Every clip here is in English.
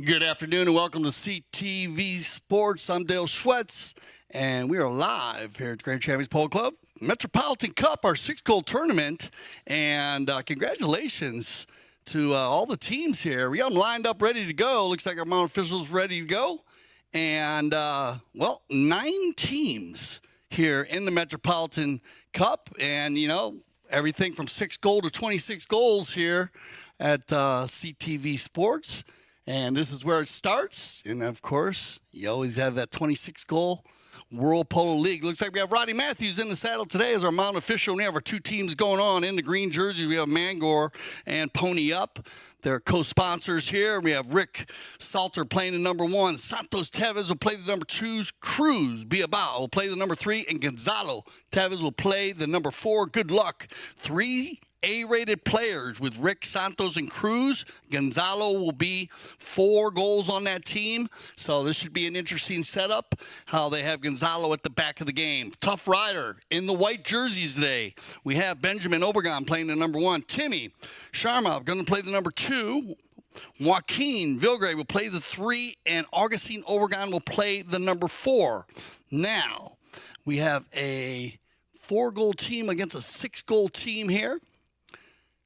Good afternoon and welcome to CTV Sports. I'm Dale Schwetz, and we are live here at Grand Champions Polo Club. Metropolitan Cup, our 6-goal tournament, and congratulations to all the teams here. We got them lined up, ready to go. Looks like our mount officials ready to go. And, 9 teams here in the Metropolitan Cup, and, everything from 6-goal to 26 goals here at CTV Sports. And this is where it starts. And, of course, you always have that 26-goal World Polo League. Looks like we have Roddy Matthews in the saddle today as our mount official. We have our 2 teams going on in the green jerseys. We have Mangore and Pony Up. They're co-sponsors here. We have Rick Salter playing the number 1. Santos Teves will play the number 2. Cruz Bilbao will play the number 3. And Gonzalo Teves will play the number 4. Good luck. 3 A-rated players with Rick, Santos, and Cruz. Gonzalo will be 4 goals on that team. So this should be an interesting setup, how they have Gonzalo at the back of the game. TuffRider in the white jerseys today. We have Benjamin Obregon playing the number 1. Timmy Sharma going to play the number 2. Joaquin Vilgre will play the 3. And Agustin Obregon will play the number 4. Now, we have a 4-goal team against a 6-goal team here.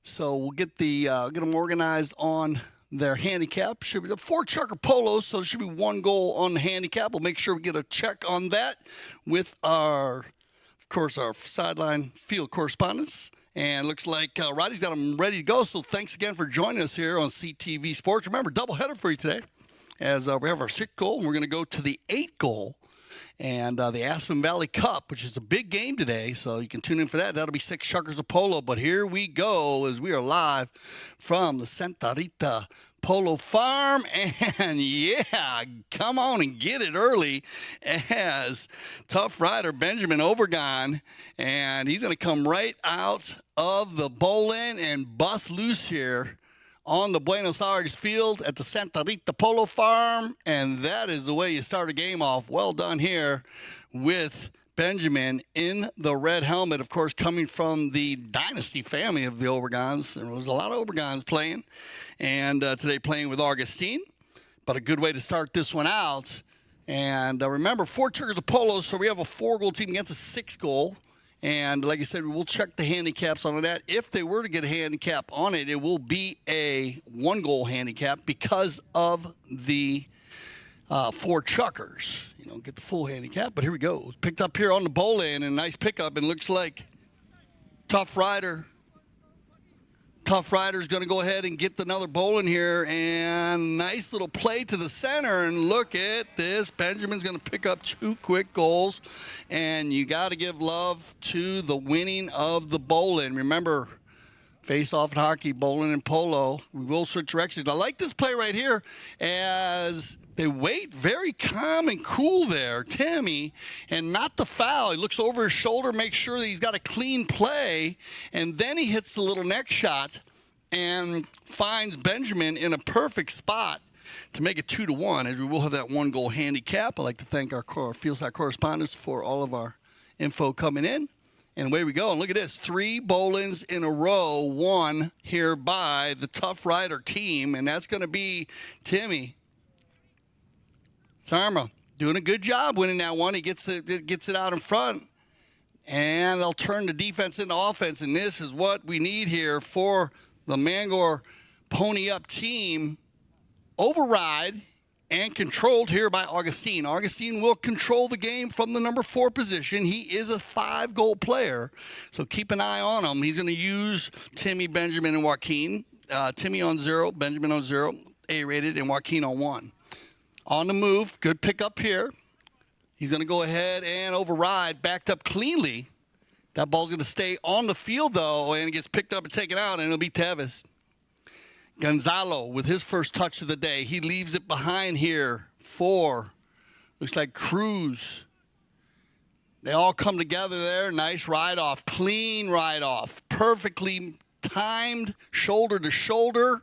So we'll get them organized on their handicap. Should be 4 checker polos, so there should be 1 goal on the handicap. We'll make sure we get a check on that with our sideline field correspondents. And looks like Roddy's got them ready to go. So thanks again for joining us here on CTV Sports. Remember, doubleheader for you today, as we have our 6th goal, and we're going to go to the 8th goal. And the Aspen Valley Cup, which is a big game today, so you can tune in for that. That'll be 6 chuckers of polo. But here we go as we are live from the Santa Rita Polo Farm. And, yeah, come on and get it early as TuffRider Benjamin Obregon. And he's going to come right out of the bowling and bust loose here on the Buenos Aires field at the Santa Rita Polo Farm, and that is the way you start a game off. Well done here with Benjamin in the red helmet, of course, coming from the dynasty family of the Obregons. There was a lot of Obregons playing, and today playing with Agustin, but a good way to start this one out. And remember, 4 checkers of polo, so we have a 4-goal team against a 6-goal. And like I said, we'll check the handicaps on that. If they were to get a handicap on it, it will be a 1-goal handicap because of the 4 chuckers. You don't get the full handicap, but here we go. Picked up here on the bowl end, and a nice pickup, and looks like TuffRider's going to go ahead and get another bowl in here, and nice little play to the center, and look at this. Benjamin's going to pick up 2 quick goals, and you got to give love to the winning of the bowling. Remember, face-off in hockey, bowling and polo, we will switch directions. I like this play right here as they wait very calm and cool there, Timmy, and not the foul. He looks over his shoulder, makes sure that he's got a clean play, and then he hits the little neck shot and finds Benjamin in a perfect spot to make it 2-1, as we will have that 1-goal handicap. I'd like to thank our fieldside correspondents for all of our info coming in. And away we go. And look at this, 3 bowlings in a row, won here by the TuffRider team, and that's going to be Timmy Sharma doing a good job winning that one. He gets it out in front, and they'll turn the defense into offense, and this is what we need here for the Mangore Pony Up team. Override and controlled here by Agustin. Agustin will control the game from the number 4 position. He is a 5-goal player, so keep an eye on him. He's going to use Timmy, Benjamin, and Joaquin. Timmy on 0, Benjamin on 0, A-rated, and Joaquin on 1. On the move, good pickup here. He's going to go ahead and override, backed up cleanly. That ball's going to stay on the field, though, and it gets picked up and taken out, and it'll be Teves. Gonzalo with his first touch of the day. He leaves it behind here for, looks like Cruz. They all come together there. Nice ride-off, clean ride-off, perfectly timed shoulder to shoulder.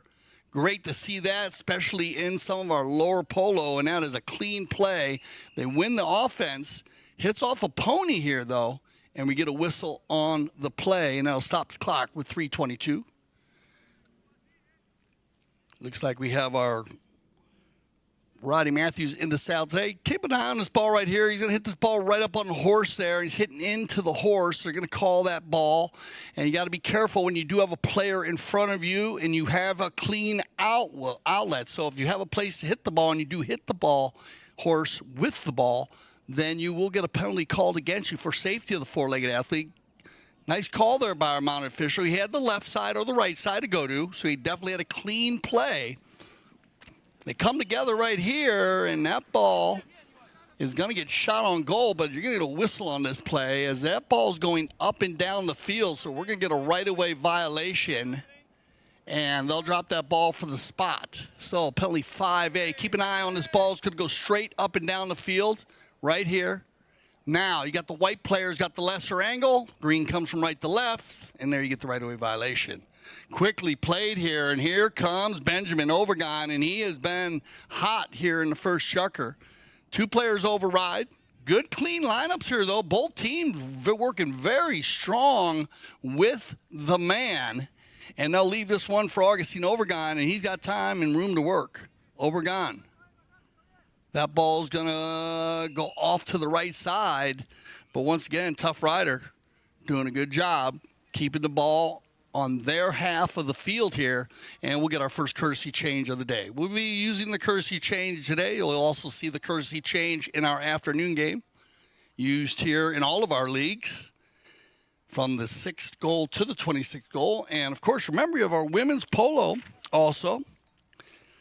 Great to see that, especially in some of our lower polo, and that is a clean play. They win the offense. Hits off a pony here, though, and we get a whistle on the play, and that'll stop the clock with 3:22. Looks like we have our Roddy Matthews into South. Hey, keep an eye on this ball right here. He's going to hit this ball right up on the horse there. He's hitting into the horse. They're going to call that ball. And you got to be careful when you do have a player in front of you and you have a clean outlet. So if you have a place to hit the ball and you do hit the ball, horse with the ball, then you will get a penalty called against you for safety of the four-legged athlete. Nice call there by our mounted official. He had the left side or the right side to go to, so he definitely had a clean play. They come together right here, and that ball is going to get shot on goal, but you're going to get a whistle on this play as that ball is going up and down the field, so we're going to get a right-of-way violation, and they'll drop that ball for the spot. So penalty 5A. Keep an eye on this ball. It's going to go straight up and down the field right here. Now, you got the white players got the lesser angle. Green comes from right to left, and there you get the right-of-way violation. Quickly played here, and here comes Benjamin Obregon, and he has been hot here in the first chucker. Two players override. Good, clean lineups here, though. Both teams working very strong with the man, and they'll leave this one for Agustin Obregon, and he's got time and room to work. Obregon. That ball's going to go off to the right side, but once again, TuffRider doing a good job keeping the ball on their half of the field here, and we'll get our first courtesy change of the day. We'll be using the courtesy change today. You'll also see the courtesy change in our afternoon game, used here in all of our leagues, from the 6th goal to the 26th goal. And, of course, remember, you have our women's polo also.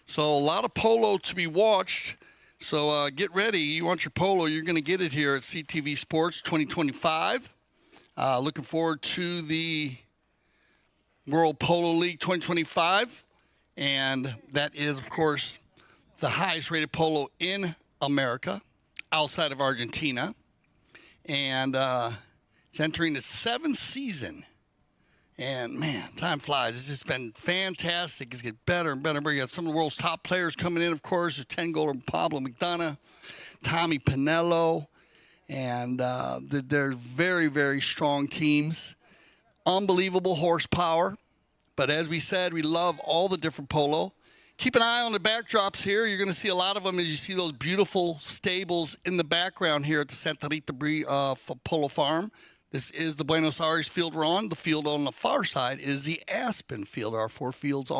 So a lot of polo to be watched. So get ready. You want your polo, you're going to get it here at CTV Sports 2025. Looking forward to the World Polo League 2025, and that is, of course, the highest rated polo in America outside of Argentina, and it's entering the 7th season, and man, time flies. It's just been fantastic. It's getting better and better and better. You got some of the world's top players coming in, of course. There's 10-goaler Pablo McDonough, Tommy Pinello, and they're very, very strong teams. Unbelievable horsepower. But as we said, we love all the different polo. Keep an eye on the backdrops here. You're going to see a lot of them as you see those beautiful stables in the background here at the Santa Rita Polo Farm. This is the Buenos Aires field we're on. The field on the far side is the Aspen field. There are 4 fields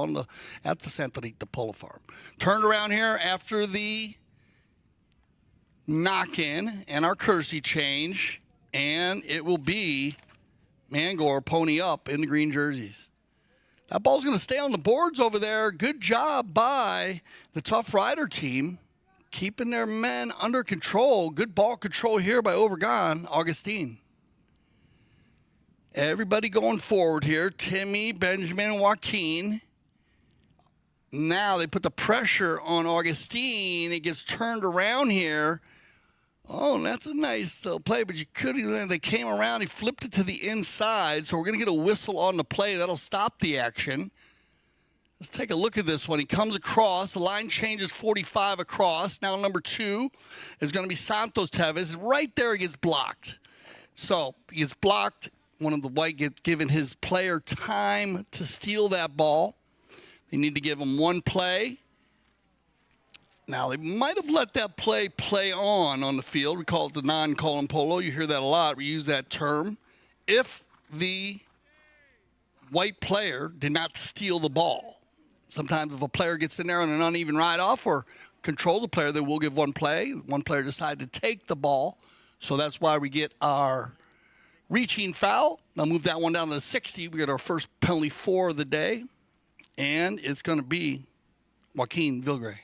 at the Santa Rita Polo Farm. Turned around here after the knock-in and our courtesy change, and it will be Mangore pony up in the green jerseys. That ball's going to stay on the boards over there. Good job by the TuffRider team, keeping their men under control. Good ball control here by Obregon, Agustin. Everybody going forward here. Timmy, Benjamin, Joaquin. Now they put the pressure on Agustin. It gets turned around here. Oh, and that's a nice play, but you couldn't. They came around. He flipped it to the inside, so we're going to get a whistle on the play. That'll stop the action. Let's take a look at this one. He comes across. The line changes 45 across. Now number 2 is going to be Santos Teves. Right there, he gets blocked. So he gets blocked. One of the white gets given his player time to steal that ball. They need to give him one play. Now, they might have let that play on the field. We call it the non-column polo. You hear that a lot. We use that term. If the white player did not steal the ball. Sometimes if a player gets in there on an uneven ride-off or control the player, they will give one play. One player decided to take the ball. So that's why we get our reaching foul. I'll move that one down to the 60. We get our first penalty for the day. And it's going to be Joaquin Vilgre.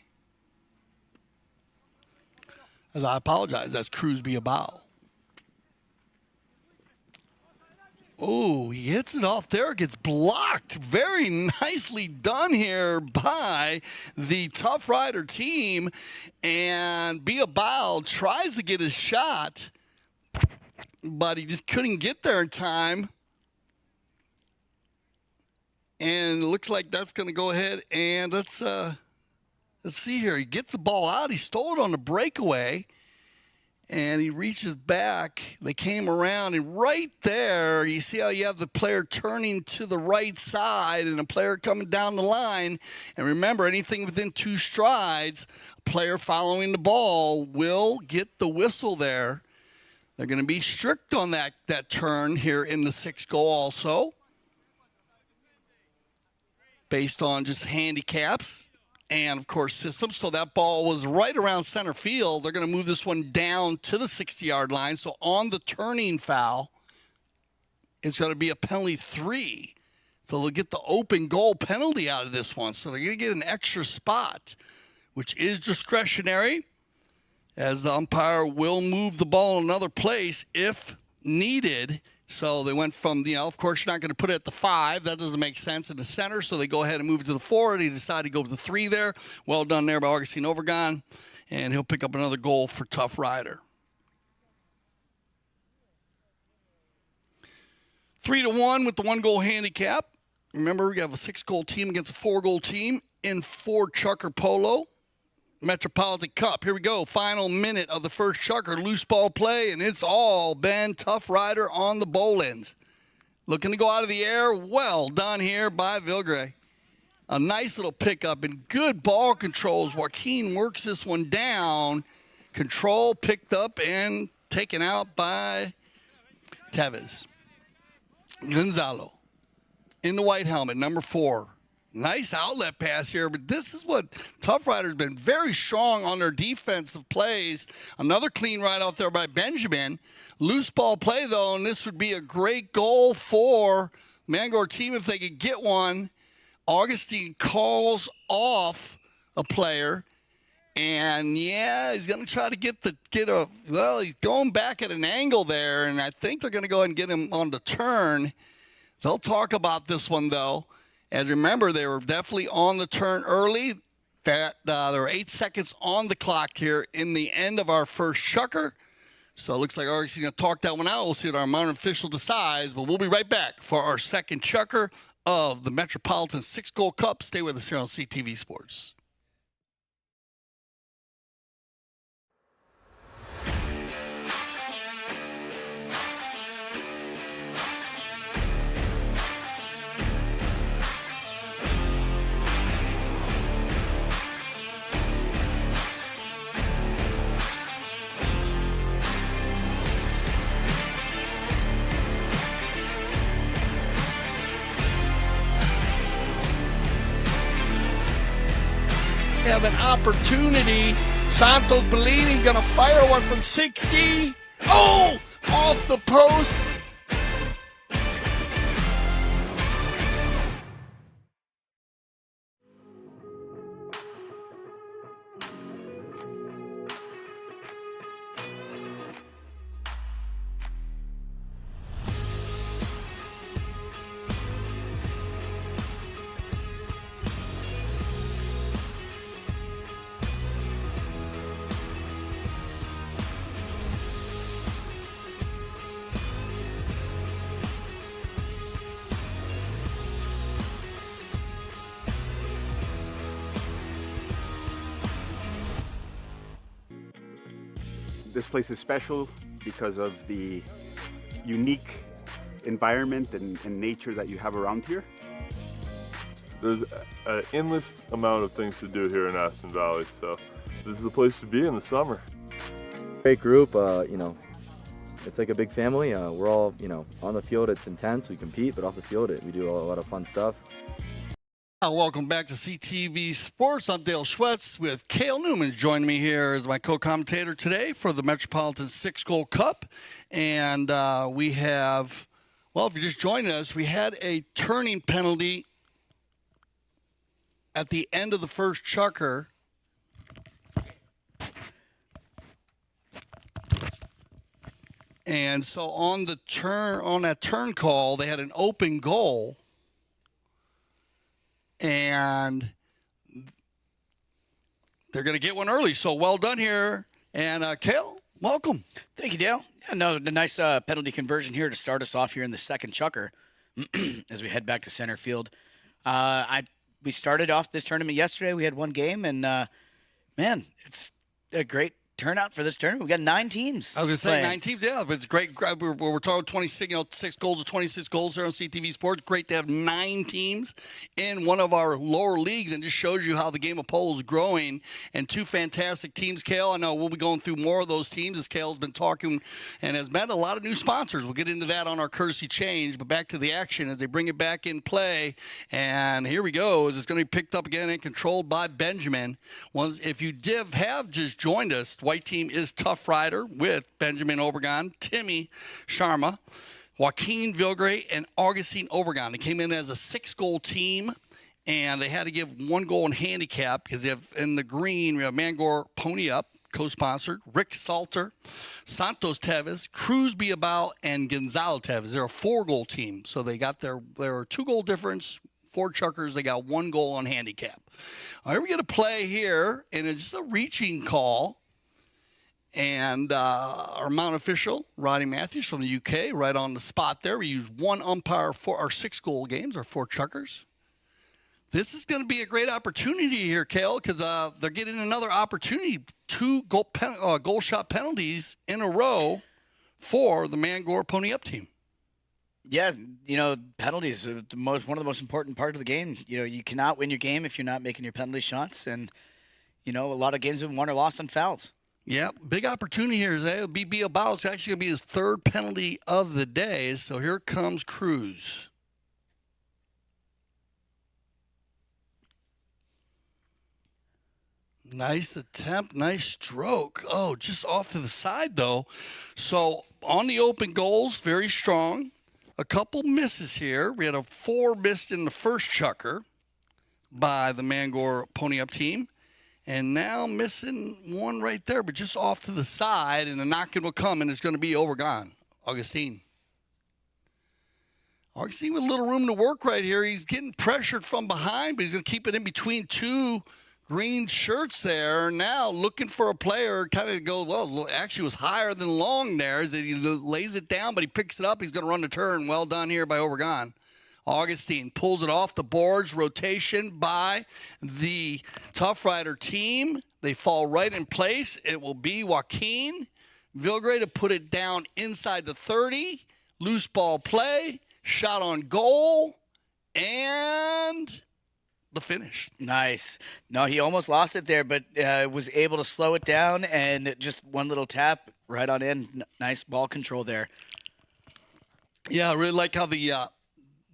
As I apologize, that's Cruz Bilbao. Oh, he hits it off there. It gets blocked. Very nicely done here by the TuffRider team. And Bilbao tries to get his shot, but he just couldn't get there in time. And it looks like that's going to go ahead and let's see here. He gets the ball out. He stole it on the breakaway. and he reaches back. They came around, and right there, you see how you have the player turning to the right side and a player coming down the line. And remember, anything within 2 strides, a player following the ball will get the whistle there. They're going to be strict on that turn here in the 6th goal also, based on just handicaps and, of course, systems. So that ball was right around center field. They're going to move this one down to the 60-yard line. So on the turning foul, it's going to be a penalty 3. So they'll get the open goal penalty out of this one. So they're going to get an extra spot, which is discretionary, as the umpire will move the ball another place if needed. So they went from, of course, you're not going to put it at the 5. That doesn't make sense in the center. So they go ahead and move it to the 4. They decided to go with the 3 there. Well done there by Agustin Obregon. And he'll pick up another goal for TuffRider. 3-1 with the 1-goal handicap. Remember, we have a 6-goal team against a 4-goal team in 4 Chucker Polo. Metropolitan Cup. Here we go. Final minute of the first Chucker. Loose ball play, and it's all been TuffRider on the bowl ends. Looking to go out of the air. Well done here by Vilgre. A nice little pickup and good ball controls. Joaquin works this one down. Control picked up and taken out by Teves. Gonzalo in the white helmet, number 4. Nice outlet pass here, but this is what TuffRider's been very strong on their defensive plays. Another clean ride out there by Benjamin. Loose ball play, though, and this would be a great goal for Mangore team if they could get one. Agustin calls off a player, and he's going to try to he's going back at an angle there, and I think they're going to go ahead and get him on the turn. They'll talk about this one, though. And remember, they were definitely on the turn early. There were 8 seconds on the clock here in the end of our first Chucker. So it looks like Arg's going to talk that one out. We'll see what our modern official decides. But we'll be right back for our second Chucker of the Metropolitan 6-Goal Cup. Stay with us here on CTV Sports. Have an opportunity. Santos Bellini's going to fire one from 60. Oh, off the post. This place is special because of the unique environment and nature that you have around here. There's an endless amount of things to do here in Aston Valley, so this is the place to be in the summer. Great group, it's like a big family. We're all, on the field it's intense, we compete, but off the field we do a lot of fun stuff. Welcome back to CTV Sports. I'm Dale Schwetz with Cale Newman joining me here as my co-commentator today for the Metropolitan 6-Goal Cup. And we have, if you're just joining us, we had a turning penalty at the end of the first Chucker. And so on that turn call, they had an open goal. And they're going to get one early. So well done here. And Cale, welcome. Thank you, Dale. The nice penalty conversion here to start us off here in the second Chucker as we head back to center field. We started off this tournament yesterday. We had one game, and man, it's a great turnout for this tournament. We got 9 teams. I was going to say playing. 9 teams, yeah, but it's great. We're talking 26, 6 goals or 26 goals here on CTV Sports. Great to have 9 teams in one of our lower leagues, and just shows you how the game of polo is growing. And 2 fantastic teams, Kale. I know we'll be going through more of those teams as Kale's been talking and has met a lot of new sponsors. We'll get into that on our courtesy change, but back to the action as they bring it back in play. And here we go. It's going to be picked up again and controlled by Benjamin. If you have just joined us, the white team is TuffRider with Benjamin Obregon, Timmy Sharma, Joaquin Vilgre, and Agustin Obregon. They came in as a 6-goal team, and they had to give 1 goal in handicap because they have in the green we have Mangore Pony Up, co-sponsored, Rick Salter, Santos Teves, Cruz Bilbao, and Gonzalo Teves. They're a 4-goal team, so they got their 2-goal difference. 4 chuckers, they got 1 goal on handicap. All right, we're going to play here, and it's just a reaching call. And our mount official, Roddy Matthews from the UK, right on the spot there. We use 1 umpire for our 6-goal games, our 4 chuckers. This is going to be a great opportunity here, Kale, because they're getting another opportunity. 2 goal shot penalties in a row for the Mangore Pony Up team. Yeah, penalties are one of the most important part of the game. You cannot win your game if you're not making your penalty shots, and a lot of games have been won or lost on fouls. Yeah, big opportunity here. It'll be Bilbao. It's actually going to be his 3rd penalty of the day. So here comes Cruz. Nice attempt, nice stroke. Oh, just off to the side, though. So on the open goals, very strong. A couple misses here. We had a 4 missed in the first chucker by the Mangore Pony Up team. And now missing 1 right there, but just off to the side. And the knocking will come, and it's going to be Obregon. Agustin with a little room to work right here. He's getting pressured from behind, but he's going to keep it in between 2 green shirts there. Now looking for a player, kind of go, well, actually was higher than long there. As he lays it down, but he picks it up. He's going to run the turn. Well done here by Obregon. Agustin pulls it off the boards. Rotation by the TuffRider team. They fall right in place. It will be Joaquin Vilgre to put it down inside the 30. Loose ball play. Shot on goal. And the finish. Nice. No, he almost lost it there, but was able to slow it down, and just 1 little tap right on in. Nice ball control there. Yeah, I really like how the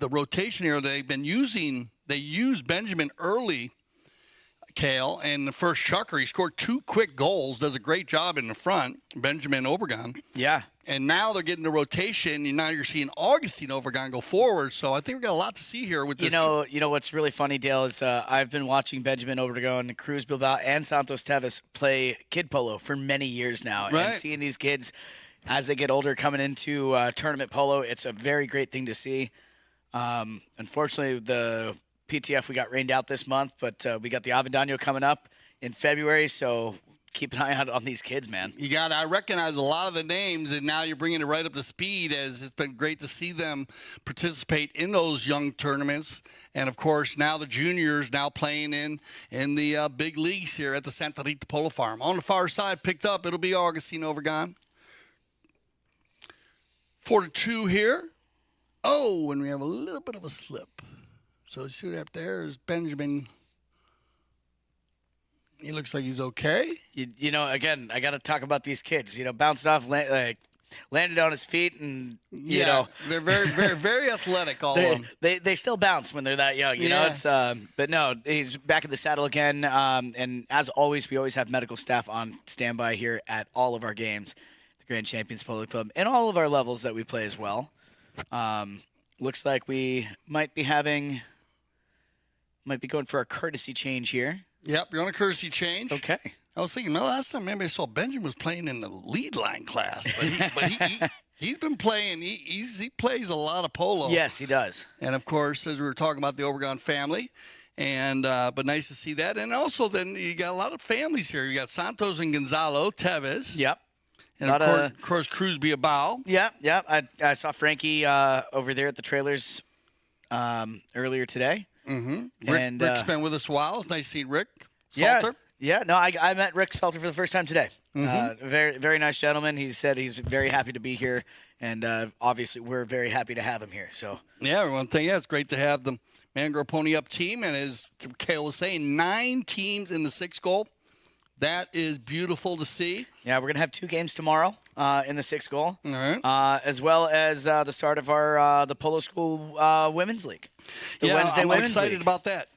rotation here they've been using. They used Benjamin early, Kale, and the first chucker. He scored 2 quick goals. Does a great job in the front, Benjamin Obregon. Yeah. And now they're getting the rotation, and now you're seeing Agustin Obregon go forward. So I think we've got a lot to see here with this. You know what's really funny, Dale, is I've been watching Benjamin Obregon, Cruz Bilbao, and Santos Teves play kid polo for many years now. Right. And seeing these kids, as they get older, coming into tournament polo, it's a very great thing to see. Unfortunately, the PTF, we got rained out this month, but we got the Avendano coming up in February, so keep an eye out on these kids, man. I recognize a lot of the names, and now you're bringing it right up to speed, as it's been great to see them participate in those young tournaments. And, of course, now the juniors now playing in the big leagues here at the Santa Rita Polo Farm. On the far side, picked up, it'll be Agustin Obregon. 4-2 here. Oh, and we have a little bit of a slip. So you see what up there is Benjamin. He looks like he's okay. Again, I got to talk about these kids. Bounced off, landed on his feet, and they're very, very, very athletic. All of them. They still bounce when they're that young. You know, it's but no, he's back in the saddle again. And as always, we always have medical staff on standby here at all of our games, the Grand Champions Polo Club, and all of our levels that we play as well. Looks like we might be going for a courtesy change here. Yep, you're on a courtesy change. Okay. I was thinking, last time maybe I saw Benjamin was playing in the lead line class, but he's been playing. He plays a lot of polo. Yes, he does. And of course, as we were talking about the Obregon family, and but nice to see that. And also, then you got a lot of families here. You got Santos and Gonzalo Teves. Yep. And of course, Cruz Bilbao. Yeah. I saw Frankie over there at the trailers earlier today. Mm-hmm. Rick's And been with us a while. It's nice seeing Rick Salter. Yeah, no, I met Rick Salter for the first time today. Very, very nice gentleman. He said he's very happy to be here, and obviously we're very happy to have him here. So Yeah, one thing, it's great to have the Mangore Pony Up team, and as Kale was saying, 9 teams in the 6 goal. That is beautiful to see. yeah, we're gonna have 2 games tomorrow in the 6 goal, All right. as well as the start of our the Polo School Women's League. The Wednesday I'm Women's excited League. about that.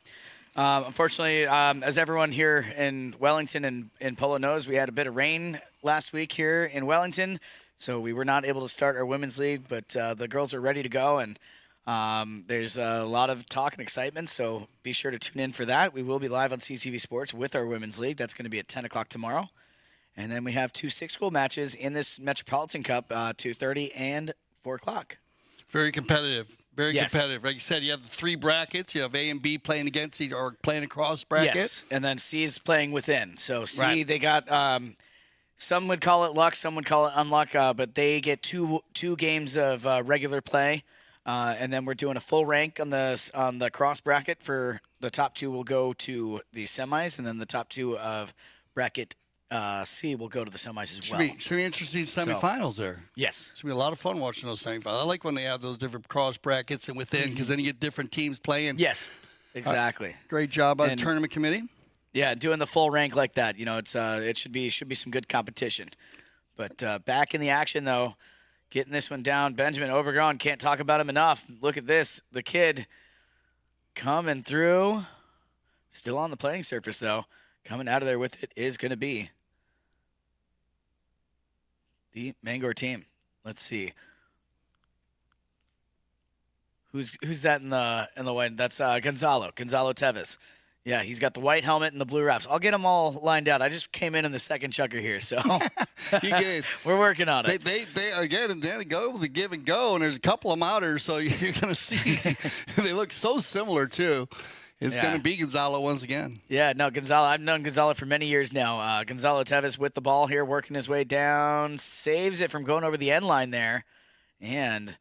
Unfortunately, as everyone here in Wellington and in Polo knows, we had a bit of rain last week here in Wellington, so we were not able to start our women's league. But the girls are ready to go, and there's a lot of talk and excitement. So be sure to tune in for that. We will be live on CTV Sports with our women's league. That's going to be at 10 o'clock tomorrow, and then we have 2 6-goal matches in this Metropolitan Cup, 2:30 and 4 o'clock. Very competitive. Very Yes. competitive. Like you said, you have the 3 brackets. You have A and B playing against each or playing across bracket. Yes, and then C is playing within. So C, Right. they got some would call it luck, some would call it unluck, but they get two games of regular play, and then we're doing a full rank on the cross bracket. For the top 2 will go to the semis, and then the top 2 of bracket C will go to the semis as well. Should be interesting semifinals there. Yes. It's going to be a lot of fun watching those semifinals. I like when they have those different cross brackets and within, because then you get different teams playing. Yes. Exactly. Great job by the And- tournament committee. Yeah, doing the full rank like that, it's it should be some good competition. But back in the action though, getting this one down. Benjamin Obregon, can't talk about him enough. Look at this, the kid coming through, still on the playing surface though. Coming out of there with it is going to be the Mangore team. Let's see. Who's that in the white? That's Gonzalo Teves. Yeah, he's got the white helmet and the blue wraps. I'll get them all lined out. I just came in the second chucker here, so You get, we're working on it. they again, and then go with the give and go, and there's a couple of outers, so you're going to see they look so similar too. It's Yeah. going to be Gonzalo once again. Yeah, no, Gonzalo. I've known Gonzalo for many years now. Gonzalo Teves with the ball here, working his way down, saves it from going over the end line there, and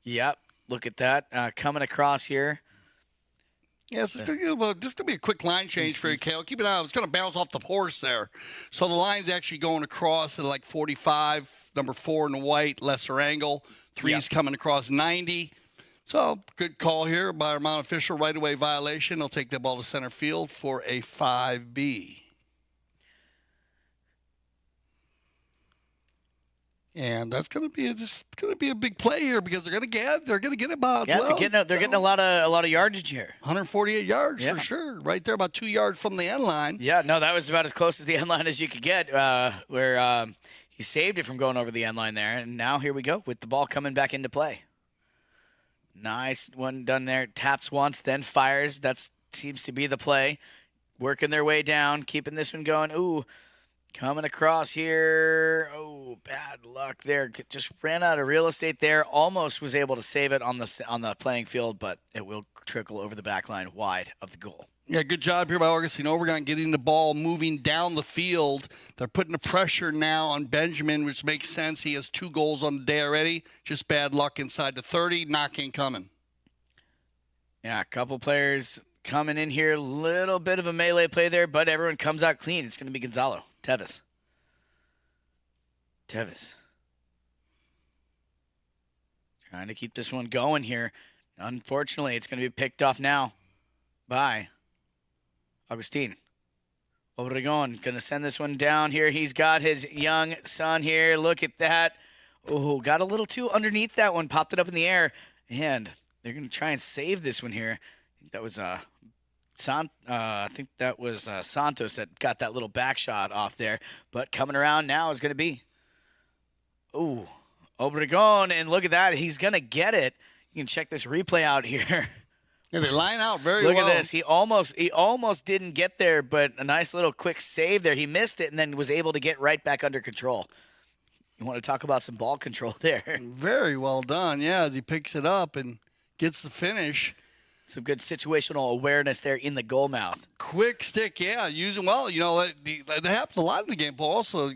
yep, look at that coming across here. Yes, it's going to be a quick line change for you, Kale. Keep it out. It's going to bounce off the horse there. So the line's actually going across at like 45, number 4 in the white, lesser angle. 3's coming across 90. So good call here by our Mount official. Right-away violation. They'll take the ball to center field for a 5B. And that's going to be a big play here because they're going to get about Yeah, they're getting a lot of yardage here. 148 yards Yeah. for sure. Right there, about 2 yards from the end line. Yeah, no, that was about as close as the end line as you could get, where he saved it from going over the end line there. And now here we go with the ball coming back into play. Nice one done there. Taps once, then fires. That seems to be the play. Working their way down, keeping this one going. Ooh, coming across here. Oh, bad luck there. Just ran out of real estate there. Almost was able to save it on the playing field, but it will trickle over the back line wide of the goal. Yeah, good job here by Agustin Obregon getting the ball moving down the field. They're putting the pressure now on Benjamin, which makes sense. He has 2 goals on the day already. Just bad luck inside the 30. Knocking coming. Yeah, a couple players coming in here. Little bit of a melee play there, but everyone comes out clean. It's going to be Gonzalo Teves. Trying to keep this one going here. Unfortunately, it's going to be picked off now by Agustin Obregon. Going to send this one down here. He's got his young son here. Look at that. Oh, got a little too underneath that one. Popped it up in the air. And they're going to try and save this one here. I think that was Santos that got that little back shot off there. But coming around now is going to be Obregon. And look at that. He's going to get it. You can check this replay out here. Yeah, they line out very well. Look at this. He almost didn't get there, but a nice little quick save there. He missed it and then was able to get right back under control. You want to talk about some ball control there. Very well done. Yeah, as he picks it up and gets the finish. Some good situational awareness there in the goal mouth. Quick stick, yeah, using well. That happens a lot in the game. But also,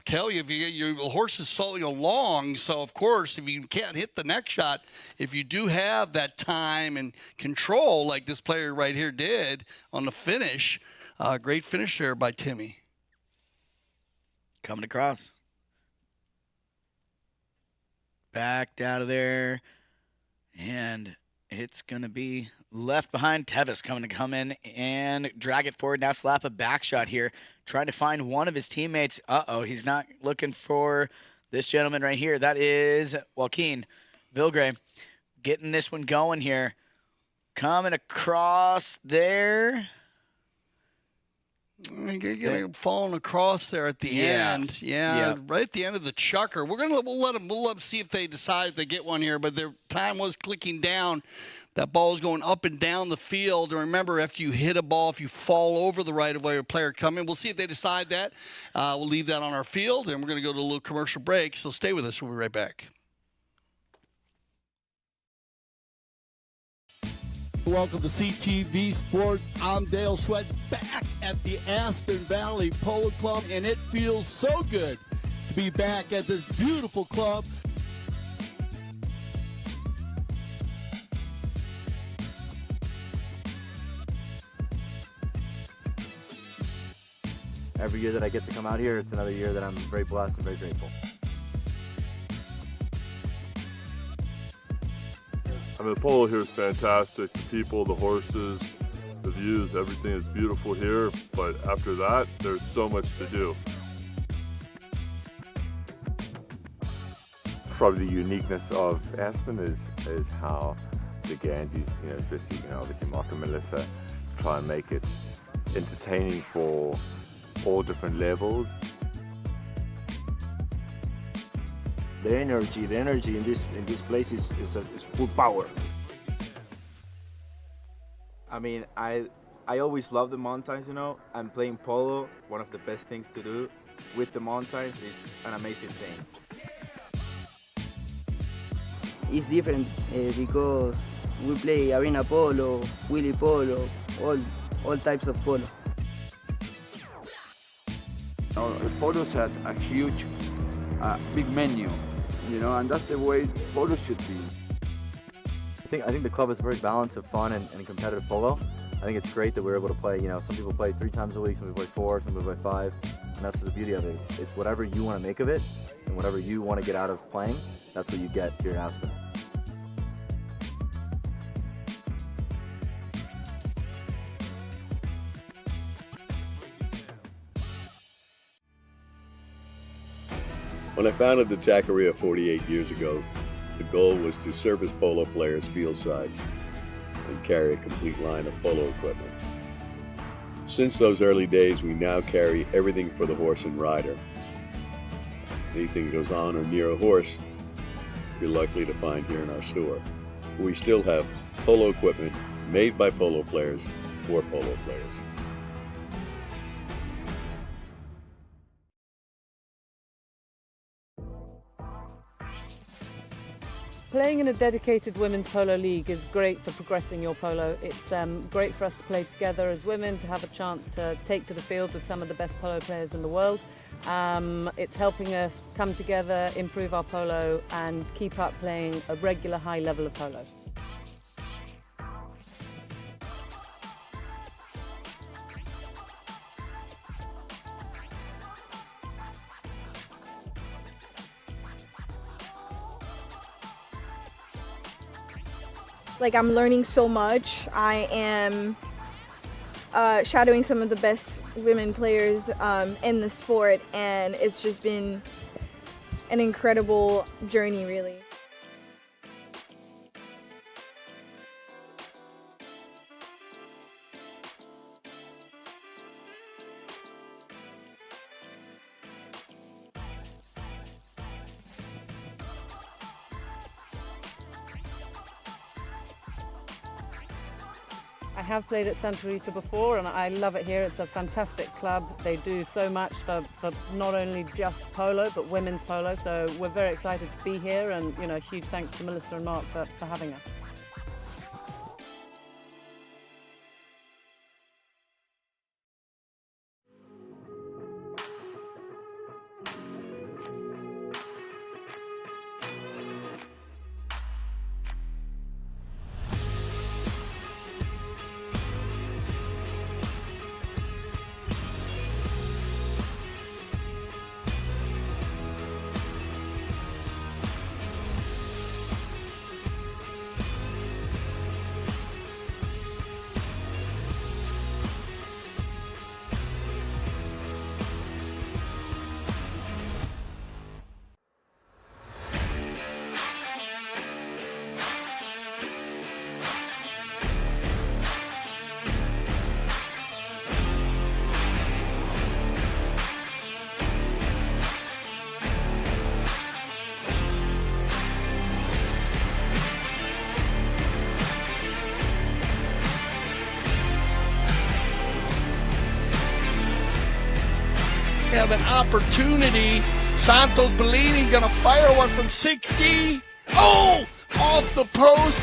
Kelly, if your horse is so long, so of course, if you can't hit the next shot, if you do have that time and control, like this player right here did on the finish, Great finish there by Timmy. Coming across. Backed out of there. And it's going to be left behind. Teves coming to come in and drag it forward. Now slap a back shot here. Trying to find one of his teammates. Uh-oh, he's not looking for this gentleman right here. That is Joaquin Vilgre getting this one going here. Coming across there. Falling across there at the end. Yeah, right at the end of the chucker. We'll let them see if they decide if they get one here, but their time was clicking down. That ball is going up and down the field. And remember, if you hit a ball, if you fall over the right of way, a player coming, we'll see if they decide that. We'll leave that on our field, and we're going to go to a little commercial break. So stay with us. We'll be right back. Welcome to CTV Sports. I'm Dale Sweat, back at the Aspen Valley Polo Club, and it feels so good to be back at this beautiful club. Every year that I get to come out here, it's another year that I'm very blessed and very grateful. I mean, the polo here is fantastic. The people, the horses, the views, everything is beautiful here. But after that, there's so much to do. Probably the uniqueness of Aspen is how the Ganges, especially, obviously Mark and Melissa, try and make it entertaining for all different levels. The energy in this place is full power. I mean, I always love the mountains, and playing polo, one of the best things to do with the mountains is an amazing thing. It's different because we play arena polo, wheelie polo, all types of polo. Polos had a huge, big menu, and that's the way polo should be. I think the club is a very balance of fun and competitive polo. I think it's great that we're able to play, some people play 3 times a week, some people play 4, some people play 5, and that's the beauty of it. It's whatever you want to make of it, and whatever you want to get out of playing, that's what you get here in Aspen. When I founded the Taqueria 48 years ago, the goal was to service polo players fieldside and carry a complete line of polo equipment. Since those early days, we now carry everything for the horse and rider. Anything goes on or near a horse, you're likely to find here in our store. We still have polo equipment made by polo players for polo players. Playing in a dedicated women's polo league is great for progressing your polo. It's great for us to play together as women, to have a chance to take to the field with some of the best polo players in the world. It's helping us come together, improve our polo and keep up playing a regular high level of polo. I'm learning so much. I am shadowing some of the best women players in the sport, and it's just been an incredible journey, really. I have played at Santa Rita before and I love it here. It's a fantastic club. They do so much for not only just polo but women's polo, so we're very excited to be here, and huge thanks to Melissa and Mark for having us. have an opportunity. Santos Bellini gonna fire one from 60. Oh, off the post.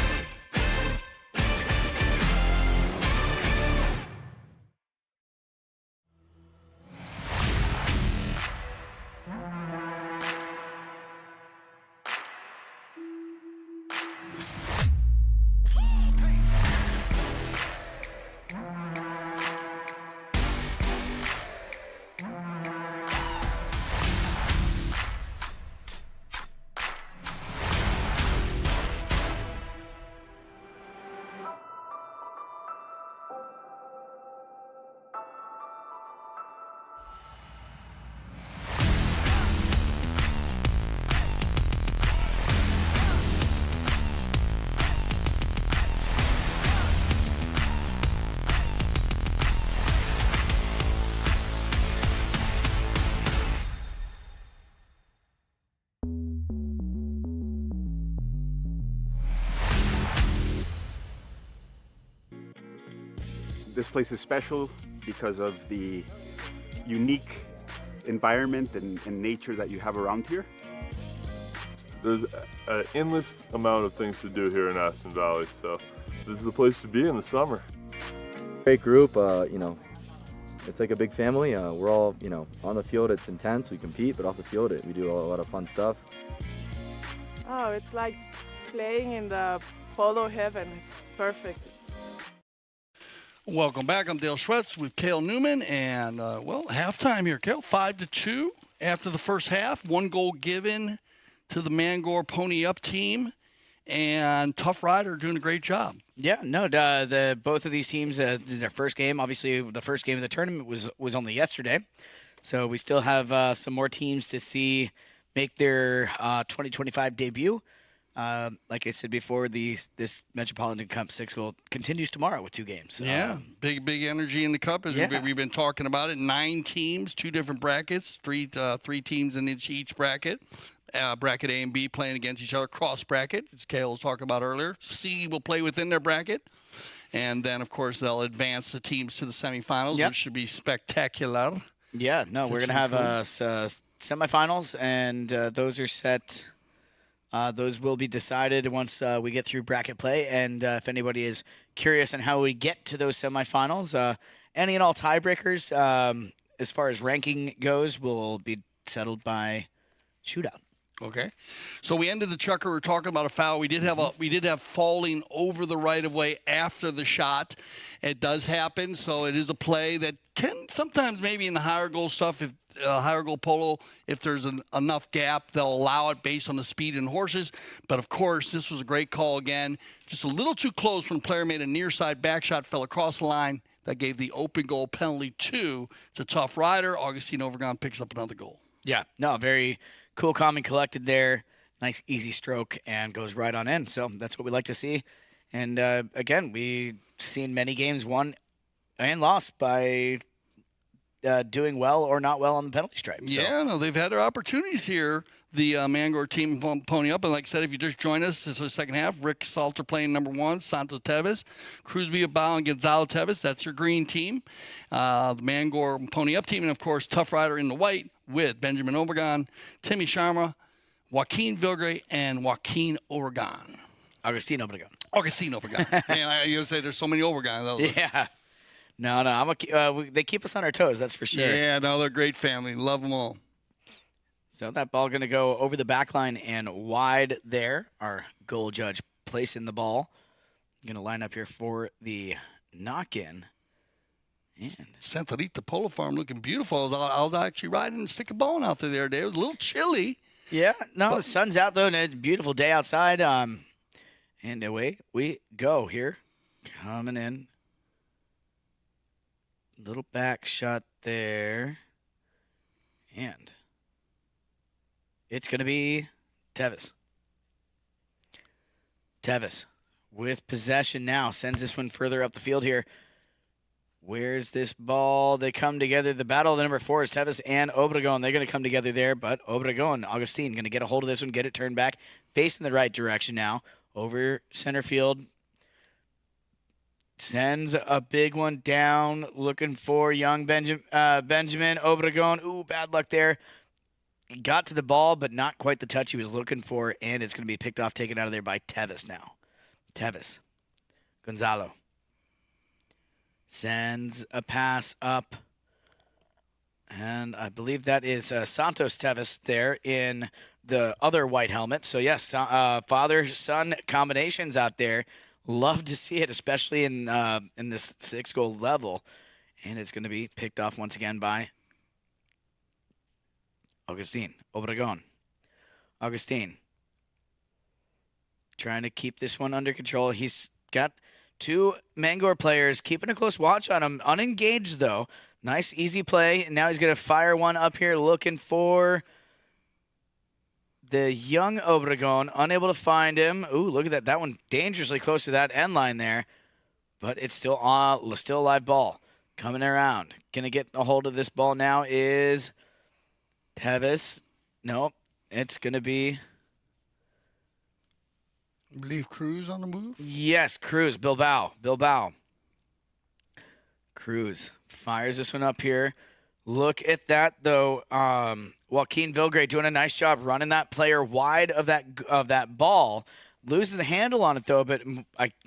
This place is special because of the unique environment and nature that you have around here. There's an endless amount of things to do here in Aspen Valley, so this is the place to be in the summer. Great group, you know, it's like a big family. We're all, you know, on the field it's intense, we compete, but off the field we do a lot of fun stuff. Oh, it's like playing in the polo heaven. It's perfect. Welcome back. I'm Dale Schwetz with Cale Newman, and well, halftime here, Cale. 5-2 after the first half. 1 goal given to the Mangore Pony Up team, and TuffRider doing a great job. Yeah, no, both of these teams, their first game, obviously the first game of the tournament was only yesterday, so we still have some more teams to see make their 2025 debut. Like I said before, this Metropolitan Cup 6-goal continues tomorrow with 2 games. Yeah, big energy in the cup. As we've been talking about it. 9 teams, 2 different brackets, three teams in each bracket. Bracket A and B playing against each other. Cross bracket, as Cale was talking about earlier. C will play within their bracket. And then, of course, they'll advance the teams to the semifinals, which should be spectacular. Yeah, no, we're going to have semifinals, and those are set. Those will be decided once we get through bracket play. And if anybody is curious on how we get to those semifinals, any and all tiebreakers, as far as ranking goes, will be settled by shootout. Okay, so we ended the chucker. We're talking about a foul. We did have falling over the right of way after the shot. It does happen, so it is a play that can sometimes maybe in the higher goal stuff, if higher goal polo, if there's enough gap, they'll allow it based on the speed and horses. But of course, this was a great call again. Just a little too close when the player made a near side back shot, fell across the line. That gave the open goal penalty to TuffRider. Agustin Obregon picks up another goal. Yeah, no, very cool, calm, and collected there. Nice, easy stroke, and goes right on in. So that's what we like to see. And, again, we've seen many games won and lost by doing well or not well on the penalty stripe. So. Yeah, no, they've had their opportunities here. The Mangore team pony up. And like I said, if you just joined us, this was the second half. Rick Salter playing number 1, Santos Teves, Cruz Bilbao, and Gonzalo Teves. That's your green team. The Mangore pony up team. And, of course, TuffRider in the white with Benjamin Obregon, Timmy Sharma, Joaquin Vilgre, and Joaquin Obregon. Agustin Obregon. Agustin Obregon. Man, I used to say there's so many Obregons. Yeah. No, they keep us on our toes, that's for sure. Yeah, no, they're a great family. Love them all. So that ball going to go over the back line and wide there. Our goal judge placing the ball. Going to line up here for the knock-in. And Santa Rita Polo Farm looking beautiful. I was actually riding and sticking a ball out there the other day. It was a little chilly. Yeah, no, the sun's out, though, and it's a beautiful day outside. And away we go here. Coming in. Little back shot there. And it's going to be Teves. Teves with possession now. Sends this one further up the field here. Where's this ball? They come together. The battle of the number 4 is Teves and Obregon. They're going to come together there, but Obregon, Agustin, going to get a hold of this one, get it turned back, facing the right direction now. Over center field. Sends a big one down, looking for young Benjamin Obregon. Ooh, bad luck there. He got to the ball, but not quite the touch he was looking for, and it's going to be picked off, taken out of there by Teves now. Teves. Gonzalo. Sends a pass up. And I believe that is Santos Teves there in the other white helmet. So, yes, father-son combinations out there. Love to see it, especially in this 6-goal level. And it's going to be picked off once again by Agustin Obregon. Agustin trying to keep this one under control. He's got 2 Mangore players keeping a close watch on him. Unengaged, though. Nice, easy play. Now he's going to fire one up here looking for the young Obregon. Unable to find him. Ooh, look at that. That one dangerously close to that end line there. But it's still a live ball. Coming around. Going to get a hold of this ball now is Teves. Nope. It's going to be... I believe Cruz on the move? Yes, Cruz. Bilbao. Cruz fires this one up here. Look at that, though. Joaquin Vilgre doing a nice job running that player wide of that ball. Loses the handle on it, though, but,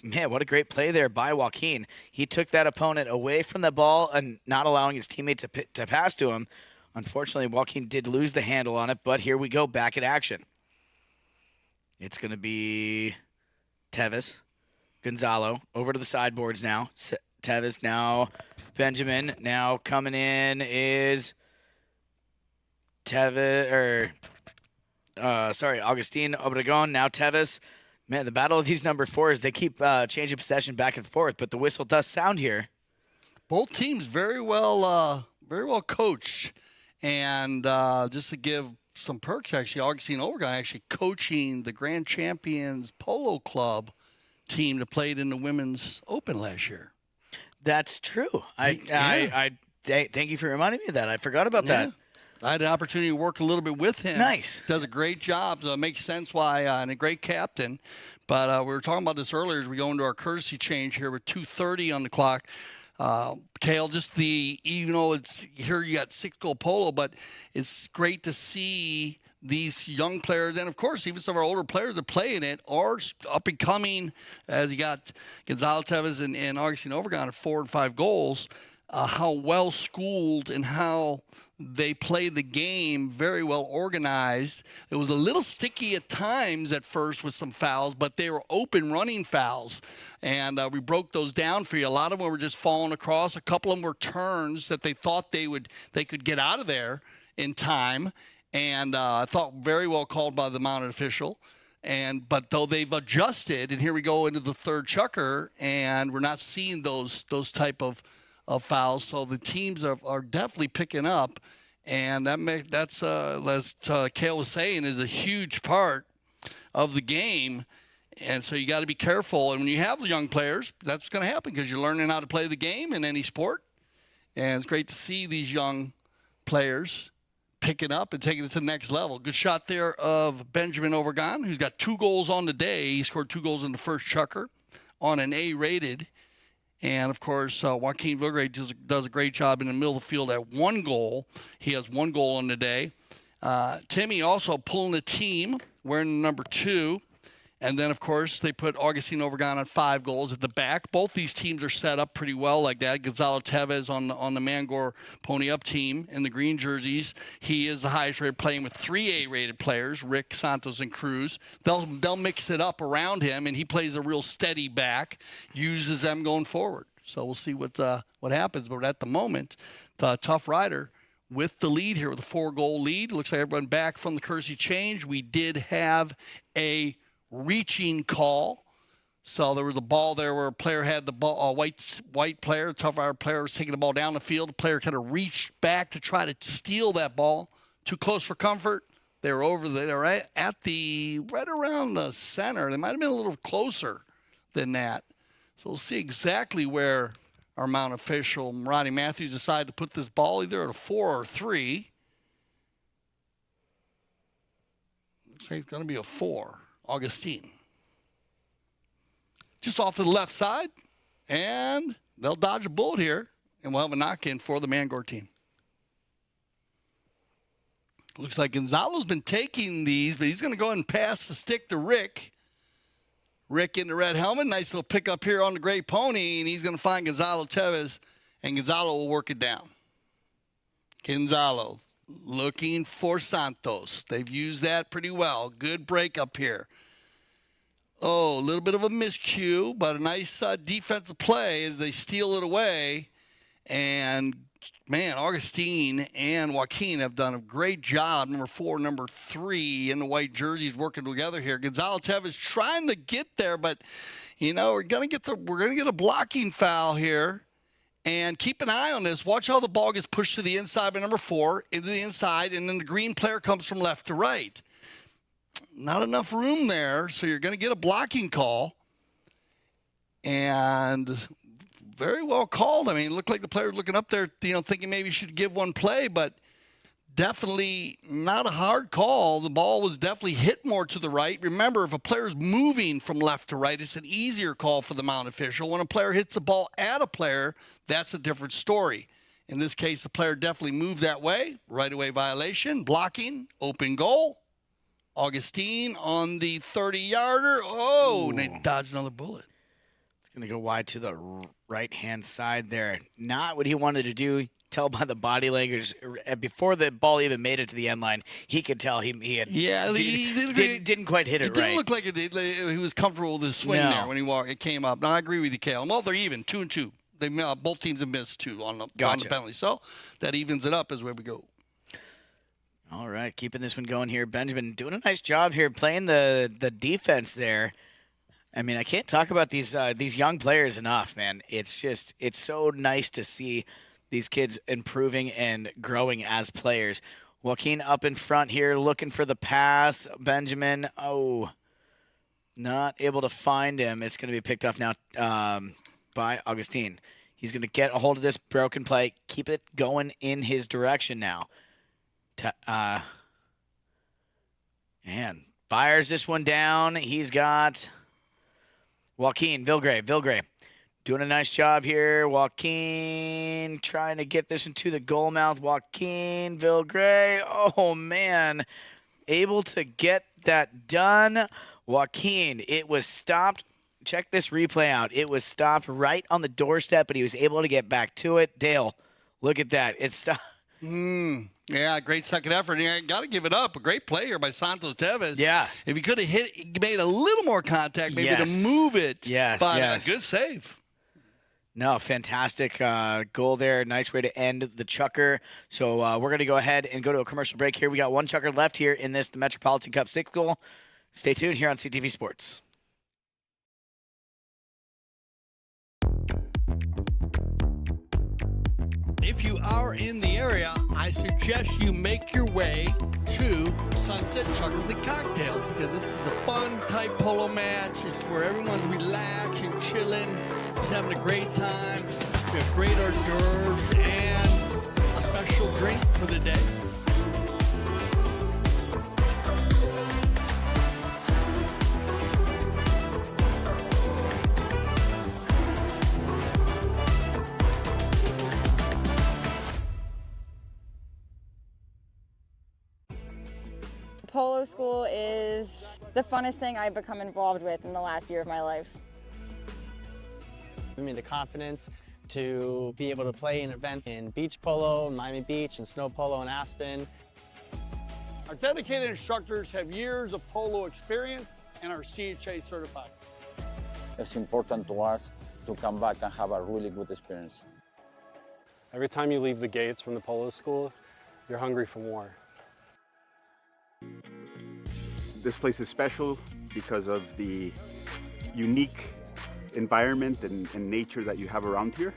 man, what a great play there by Joaquin. He took that opponent away from the ball and not allowing his teammate to pass to him. Unfortunately, Joaquin did lose the handle on it, but here we go, back in action. It's going to be Teves, Gonzalo, over to the sideboards now. Teves now, Benjamin. Now coming in is Agustin Obregon. Now Teves. Man, the battle of these number 4s, they keep changing possession back and forth, but the whistle does sound here. Both teams very well coached. And just to give some perks, actually, Agustin Obregon actually coaching the Grand Champions Polo Club team that played in the Women's Open last year. That's true. I thank you for reminding me of that. I forgot about that. I had an opportunity to work a little bit with him. Nice. Does a great job. So it makes sense why, and a great captain. But we were talking about this earlier as we go into our courtesy change here with 2:30 on the clock. Kale, just even though it's here you got 6-goal polo, but it's great to see these young players, and of course even some of our older players that play in it are up and coming, as you got Gonzalo Teves and Agustin Obregon at 4 and 5 goals, how well schooled and how they play the game, very well organized. It was a little sticky at times at first with some fouls, but they were open running fouls. And we broke those down for you. A lot of them were just falling across. A couple of them were turns that they thought they could get out of there in time. And I thought very well called by the mounted official. But though they've adjusted, and here we go into the third chukker, and we're not seeing those type of fouls. So the teams are definitely picking up, and that's as Kale was saying, is a huge part of the game. And so you got to be careful. And when you have young players, that's going to happen because you're learning how to play the game in any sport. And it's great to see these young players picking up and taking it to the next level. Good shot there of Benjamin Obregon, who's got 2 goals on the day. He scored 2 goals in the first chukker on an A-rated. And, of course, Joaquin Vilgre does a great job in the middle of the field at 1 goal. He has 1 goal on the day. Timmy also pulling the team, wearing number 2. And then, of course, they put Agustin Obregon on 5 goals at the back. Both these teams are set up pretty well like that. Gonzalo Teves on the Mangore Pony Up team in the green jerseys. He is the highest rated, playing with 3 A-rated players, Rick, Santos, and Cruz. They'll mix it up around him, and he plays a real steady back, uses them going forward. So we'll see what happens. But at the moment, the TuffRider with the lead here with a 4-goal lead. Looks like everyone back from the courtesy change. We did have a reaching call. So there was a ball there where a player had the ball, a white player, TuffRider player was taking the ball down the field. The player kind of reached back to try to steal that ball. Too close for comfort. They were over there, right around the center. They might have been a little closer than that. So we'll see exactly where our mount official, Rodney Matthews, decided to put this ball, either at a 4 or 3. Looks like it's going to be a 4. Agustin. Just off to the left side. And they'll dodge a bullet here, and we'll have a knock-in for the Mangore team. Looks like Gonzalo's been taking these, but he's going to go ahead and pass the stick to Rick. Rick in the red helmet. Nice little pickup here on the gray pony, and he's going to find Gonzalo Teves, and Gonzalo will work it down. Gonzalo looking for Santos. They've used that pretty well. Good break up here. Oh, a little bit of a miscue, but a nice defensive play as they steal it away. And, man, Agustin and Joaquin have done a great job. Number 4, number 3 in the white jerseys working together here. Gonzalo Teves trying to get there, but, you know, we're gonna get a blocking foul here. And keep an eye on this. Watch how the ball gets pushed to the inside by number 4, into the inside, and then the green player comes from left to right. Not enough room there, so you're going to get a blocking call. And very well called. I mean, it looked like the player was looking up there, you know, thinking maybe he should give one play, but definitely not a hard call. The ball was definitely hit more to the right. Remember, if a player is moving from left to right, it's an easier call for the mound official. When a player hits the ball at a player, that's a different story. In this case, the player definitely moved that way. Right-of-way violation, blocking, open goal. Agustin on the 30-yarder. Oh, and they dodged another bullet. It's going to go wide to the right-hand side there. Not what he wanted to do. Tell by the body language before the ball even made it to the end line, he could tell he had didn't quite hit it right. It didn't look like he was comfortable with his swing there when it came up. No, I agree with you, Kale. Well, they're even 2-2. They both teams have missed 2 on the penalty, so that evens it up as where we go. All right, keeping this one going here. Benjamin doing a nice job here playing the defense there. I mean, I can't talk about these young players enough, man. It's so nice to see these kids improving and growing as players. Joaquin up in front here looking for the pass. Benjamin, not able to find him. It's going to be picked up now by Agustin. He's going to get a hold of this broken play, keep it going in his direction now. And fires this one down. He's got Joaquin Vilgre. Doing a nice job here. Joaquin trying to get this into the goal mouth. Joaquin Vilgre. Oh, man. Able to get that done. Joaquin, it was stopped. Check this replay out. It was stopped right on the doorstep, but he was able to get back to it. Dale, look at that. It stopped. Yeah, great second effort. You got to give it up. A great play here by Santos Teves. Yeah. If he could have made a little more contact, maybe to move it. Yes, but yes. Good save. No, fantastic goal there. Nice way to end the chukker. So we're going to go ahead and go to a commercial break here. We got one chukker left here in the Metropolitan Cup 6th goal. Stay tuned here on CTV Sports. If you are in the area, I suggest you make your way to Sunset Chuckles and Cocktail because this is a fun type polo match. It's where everyone's relaxing, chilling, just having a great time. We have great hors d'oeuvres and a special drink for the day. Polo school is the funnest thing I've become involved with in the last year of my life. Give me the confidence to be able to play an event in beach polo, Miami Beach, and snow polo in Aspen. Our dedicated instructors have years of polo experience and are CHA certified. It's important to us to come back and have a really good experience. Every time you leave the gates from the polo school, you're hungry for more. This place is special because of the unique environment and nature that you have around here.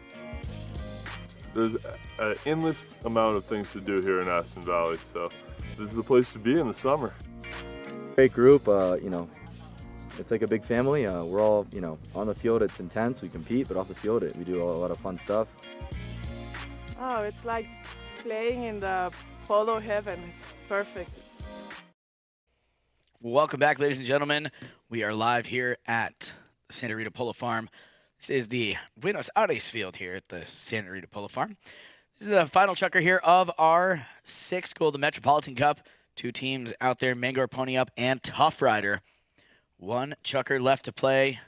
There's an endless amount of things to do here in Aspen Valley, so this is the place to be in the summer. Great group, it's like a big family. We're all, on the field it's intense, we compete, but off the field we do a lot of fun stuff. Oh, it's like playing in the polo heaven. It's perfect. Welcome back, ladies and gentlemen. We are live here at Santa Rita Polo Farm. This is the Buenos Aires field here at the Santa Rita Polo Farm. This is the final chukker here of our 6th goal, the Metropolitan Cup. 2 teams out there, Mangore Pony Up and TuffRider. 1 chukker left to play.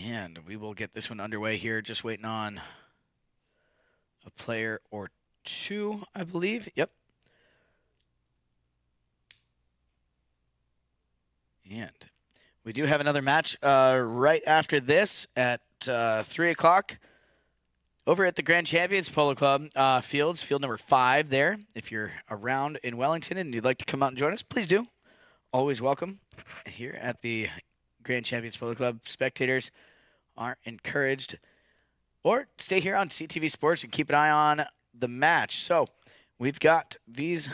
And we will get this one underway here. Just waiting on a player or 2, I believe. Yep. And we do have another match right after this at 3 o'clock over at the Grand Champions Polo Club fields, field number 5 there. If you're around in Wellington and you'd like to come out and join us, please do. Always welcome here at the Grand Champions Polo Club. Spectators are encouraged, or stay here on CTV Sports and keep an eye on the match. So we've got these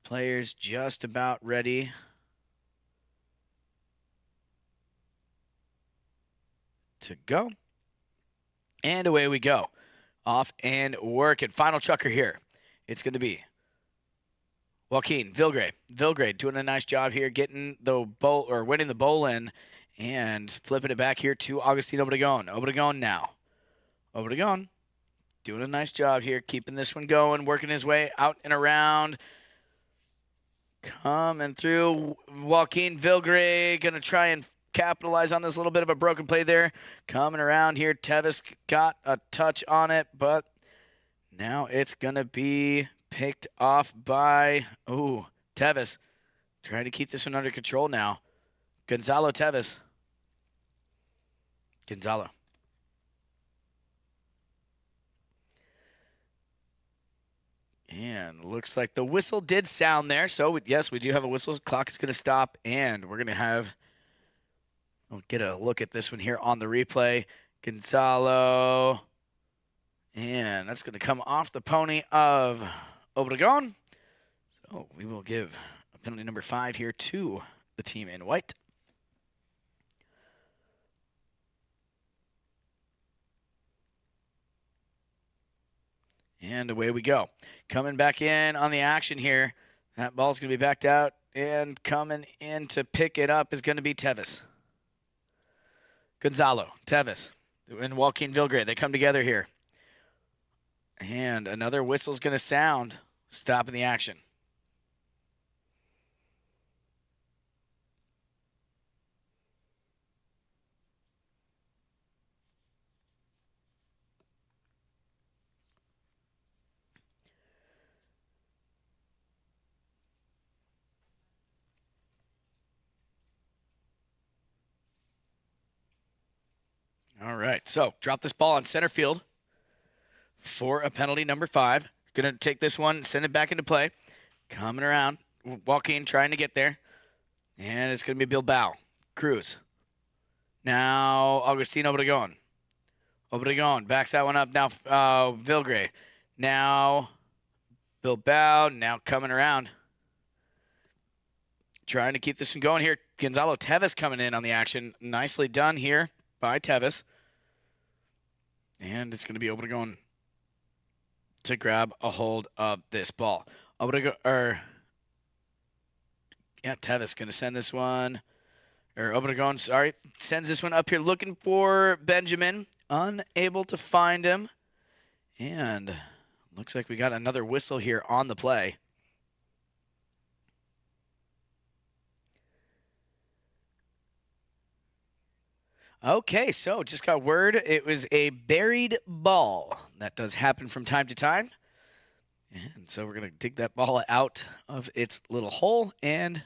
players just about ready to go. And away we go. Off and working. Final chukker here. It's going to be Joaquin Vilgre. Vilgre doing a nice job here, getting the bowl or winning the bowl in and flipping it back here to Agustin Obregon. Obregon now. Obregon doing a nice job here, keeping this one going, working his way out and around. Coming through. Joaquin Vilgre going to try and capitalize on this little bit of a broken play there. Coming around here. Teves got a touch on it, but now it's going to be picked off by, Teves. Trying to keep this one under control now. Gonzalo Teves. Gonzalo. And looks like the whistle did sound there. So, yes, we do have a whistle. Clock is going to stop, and we're going to we'll get a look at this one here on the replay. Gonzalo. And that's going to come off the pony of Obregon. So we will give a penalty number 5 here to the team in white. And away we go. Coming back in on the action here. That ball's going to be backed out. And coming in to pick it up is going to be Teves. Gonzalo, Teves, and Joaquin Vilgre. They come together here. And another whistle's going to sound, stopping the action. All right, so drop this ball on center field for a penalty number 5. Going to take this one, send it back into play. Coming around, Joaquin trying to get there. And it's going to be Bilbao. Cruz. Now Agustin Obregon. Obregon backs that one up. Now Vilgre. Now Bilbao. Now coming around. Trying to keep this one going here. Gonzalo Teves coming in on the action. Nicely done here by Teves. And it's going to be Obregon to grab a hold of this ball. Teves going to send this one. Obregon, sends this one up here looking for Benjamin. Unable to find him. And looks like we got another whistle here on the play. Okay, so just got word it was a buried ball. That does happen from time to time. And so we're going to dig that ball out of its little hole and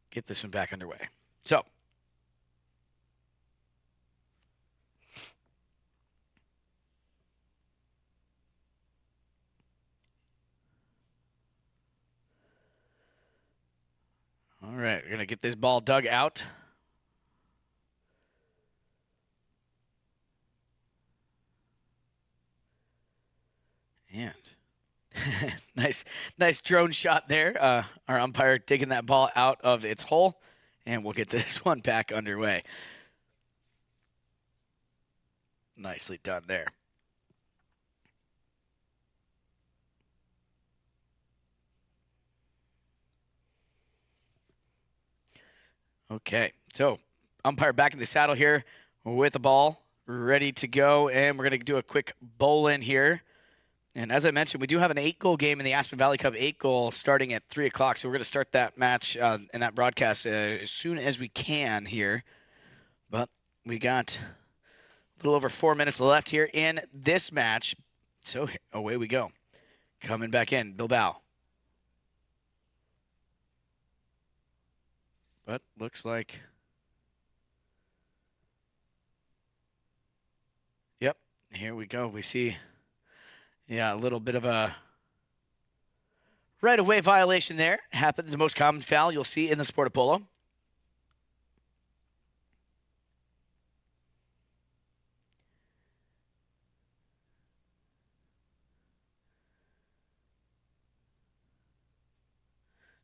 get this one back underway. So, all right, we're going to get this ball dug out. And nice drone shot there. Our umpire taking that ball out of its hole, and we'll get this one back underway. Nicely done there. Okay, so umpire back in the saddle here with the ball, ready to go, and we're going to do a quick bowl in here. And as I mentioned, we do have an 8-goal game in the Aspen Valley Cup, 8-goal starting at 3 o'clock, so we're going to start that match and that broadcast as soon as we can here. But we got a little over 4 minutes left here in this match, so away we go. Coming back in, Bilbao. But looks like, yep, here we go. We see, a little bit of a right-of-way violation there. Happened, the most common foul you'll see in the sport of polo.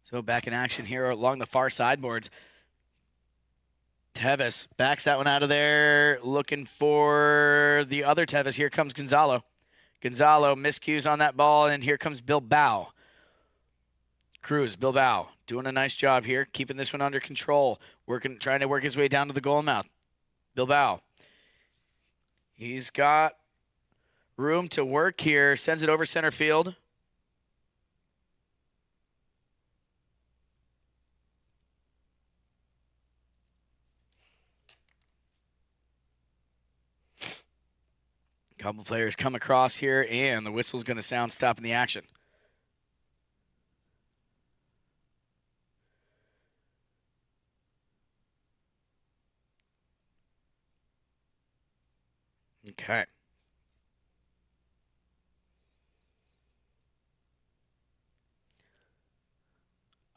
So back in action here along the far sideboards. Teves backs that one out of there, looking for the other Teves. Here comes Gonzalo. Gonzalo miscues on that ball, and here comes Bilbao. Cruz Bilbao doing a nice job here, keeping this one under control, trying to work his way down to the goal mouth. Bilbao. He's got room to work here, sends it over center field. Couple players come across here, and the whistle's going to sound stopping the action. Okay.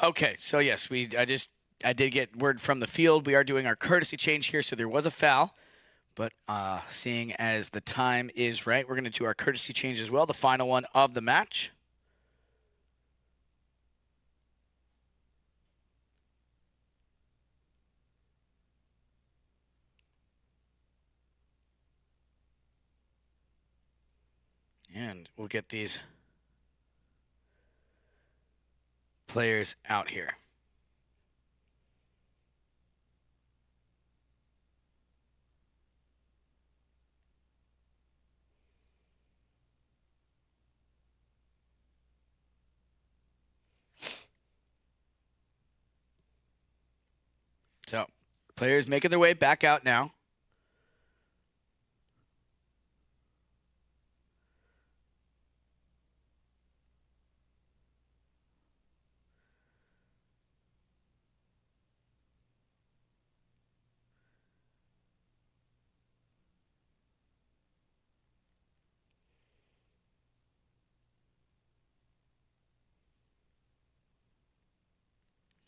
Okay, so yes, I did get word from the field. We are doing our courtesy change here, so there was a foul. But seeing as the time is right, we're going to do our courtesy change as well, the final one of the match. And we'll get these players out here. So, players making their way back out now.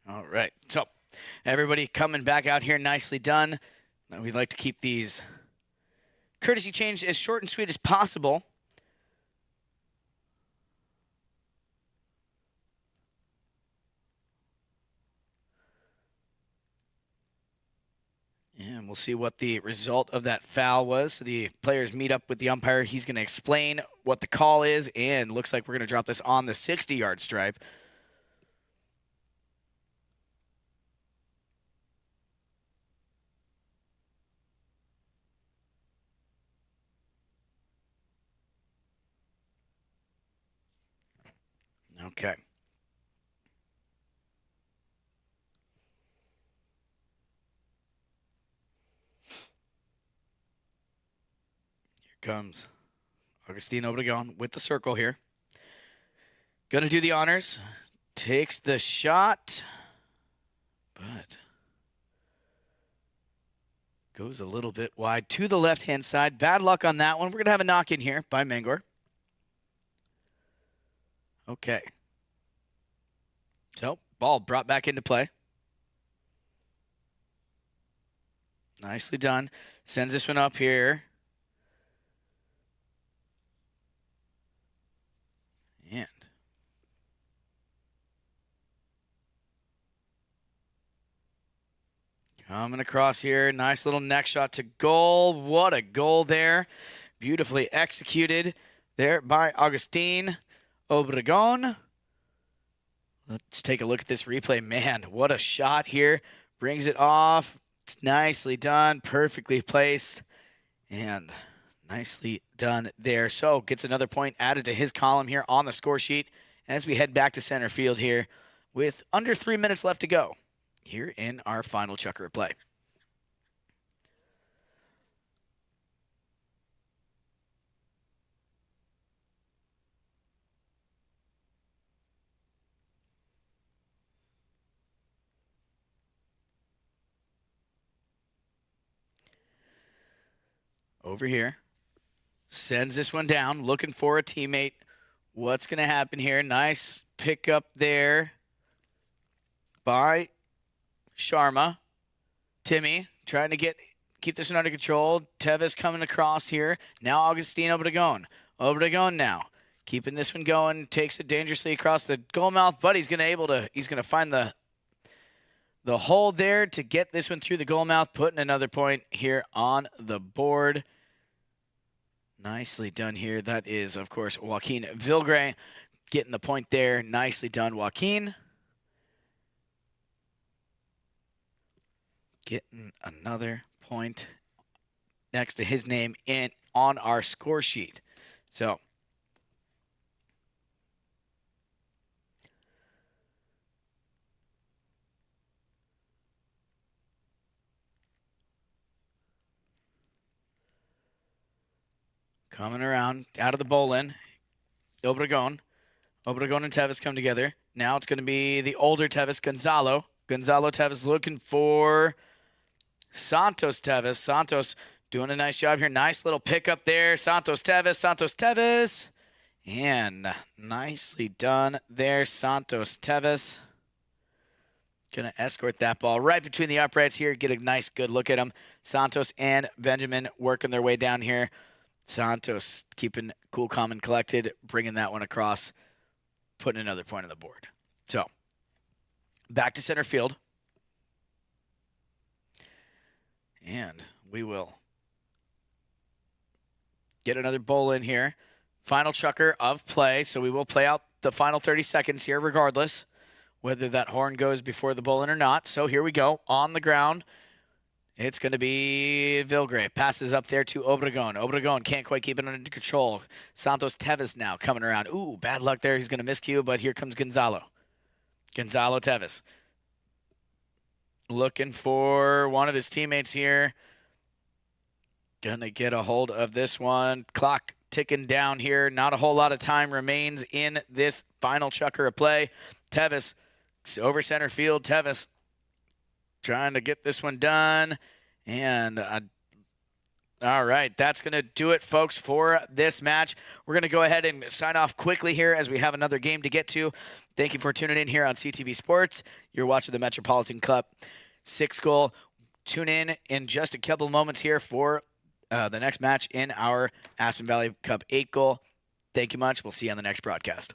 All right, so everybody coming back out here, nicely done. Now we'd like to keep these courtesy change as short and sweet as possible. And we'll see what the result of that foul was. So the players meet up with the umpire. He's going to explain what the call is, and looks like we're going to drop this on the 60-yard stripe. Okay. Here comes Agustin Obregon with the circle here. Gonna do the honors. Takes the shot, but goes a little bit wide to the left-hand side. Bad luck on that one. We're gonna have a knock in here by Mangore. Okay. So, ball brought back into play. Nicely done. Sends this one up here. And coming across here. Nice little neck shot to goal. What a goal there. Beautifully executed there by Agustin Obregon. Let's take a look at this replay. Man, what a shot here. Brings it off. It's nicely done. Perfectly placed. And nicely done there. So gets another point added to his column here on the score sheet as we head back to center field here with under 3 minutes left to go here in our final chukker of play. Over here. Sends this one down, looking for a teammate. What's going to happen here? Nice pickup there by Sharma. Timmy trying to keep this one under control. Teves coming across here. Now Agustin Obregon. Obregon now keeping this one going. Takes it dangerously across the goal mouth, but he's going to find the hole there to get this one through the goal mouth, putting another point here on the board. Nicely done here. That is, of course, Joaquin Vilgre getting the point there. Nicely done, Joaquin. Getting another point next to his name on our score sheet. So, coming around, out of the bowl-in, Obregon. Obregon and Teves come together. Now it's going to be the older Teves, Gonzalo. Gonzalo Teves looking for Santos Teves. Santos doing a nice job here. Nice little pickup there. Santos Teves. And nicely done there, Santos Teves. Going to escort that ball right between the uprights here. Get a nice, good look at him. Santos and Benjamin working their way down here. Santos keeping cool, calm, and collected, bringing that one across, putting another point on the board. So, back to center field. And we will get another bowl in here. Final chukker of play, so we will play out the final 30 seconds here regardless, whether that horn goes before the bowl in or not. So here we go, on the ground. It's going to be Vilgre. Passes up there to Obregon. Obregon can't quite keep it under control. Santos Teves now coming around. Ooh, bad luck there. He's going to miscue, but here comes Gonzalo. Gonzalo Teves. Looking for one of his teammates here. Going to get a hold of this one. Clock ticking down here. Not a whole lot of time remains in this final chukker of play. Teves over center field. Teves trying to get this one done. And all right, that's going to do it, folks, for this match. We're going to go ahead and sign off quickly here as we have another game to get to. Thank you for tuning in here on CTV Sports. You're watching the Metropolitan Cup 6-goal. Tune in just a couple of moments here for the next match in our Aspen Valley Cup 8-goal. Thank you much. We'll see you on the next broadcast.